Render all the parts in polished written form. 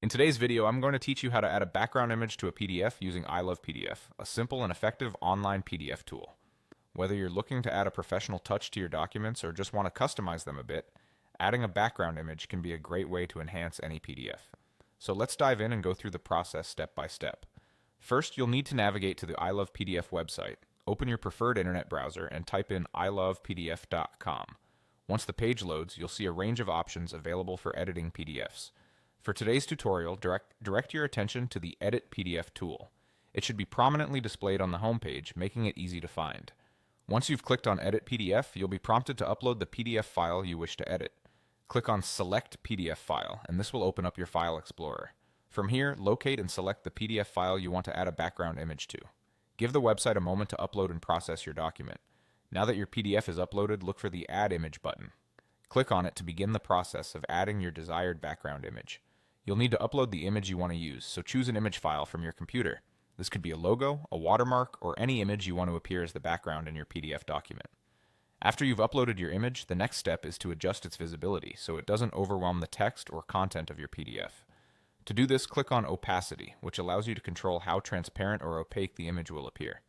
In today's video, I'm going to teach you how to add a background image to a PDF using ILovePDF, a simple and effective online PDF tool. Whether you're looking to add a professional touch to your documents or just want to customize them a bit, adding a background image can be a great way to enhance any PDF. So let's dive in and go through the process step by step. First, you'll need to navigate to the ILovePDF website. Open your preferred internet browser and type in ilovepdf.com. Once the page loads, you'll see a range of options available for editing PDFs. For today's tutorial, direct your attention to the Edit PDF tool. It should be prominently displayed on the home page, making it easy to find. Once you've clicked on Edit PDF, you'll be prompted to upload the PDF file you wish to edit. Click on Select PDF File, and this will open up your File Explorer. From here, locate and select the PDF file you want to add a background image to. Give the website a moment to upload and process your document. Now that your PDF is uploaded, look for the Add Image button. Click on it to begin the process of adding your desired background image. You'll need to upload the image you want to use, so choose an image file from your computer. This could be a logo, a watermark, or any image you want to appear as the background in your PDF document. After you've uploaded your image, the next step is to adjust its visibility so it doesn't overwhelm the text or content of your PDF. To do this, click on Opacity, which allows you to control how transparent or opaque the image will appear.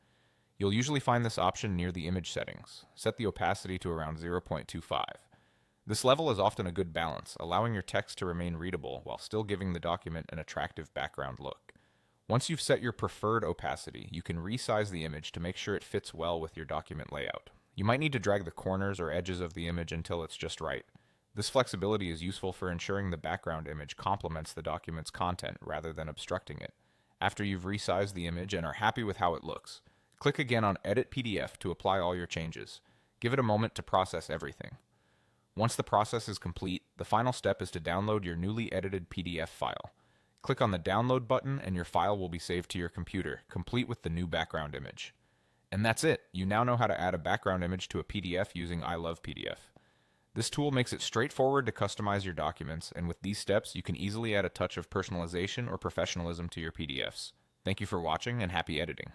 You'll usually find this option near the image settings. Set the opacity to around 0.25. This level is often a good balance, allowing your text to remain readable while still giving the document an attractive background look. Once you've set your preferred opacity, you can resize the image to make sure it fits well with your document layout. You might need to drag the corners or edges of the image until it's just right. This flexibility is useful for ensuring the background image complements the document's content rather than obstructing it. After you've resized the image and are happy with how it looks, click again on Edit PDF to apply all your changes. Give it a moment to process everything. Once the process is complete, the final step is to download your newly edited PDF file. Click on the Download button and your file will be saved to your computer, complete with the new background image. And that's it! You now know how to add a background image to a PDF using ILovePDF. This tool makes it straightforward to customize your documents, and with these steps, you can easily add a touch of personalization or professionalism to your PDFs. Thank you for watching and happy editing.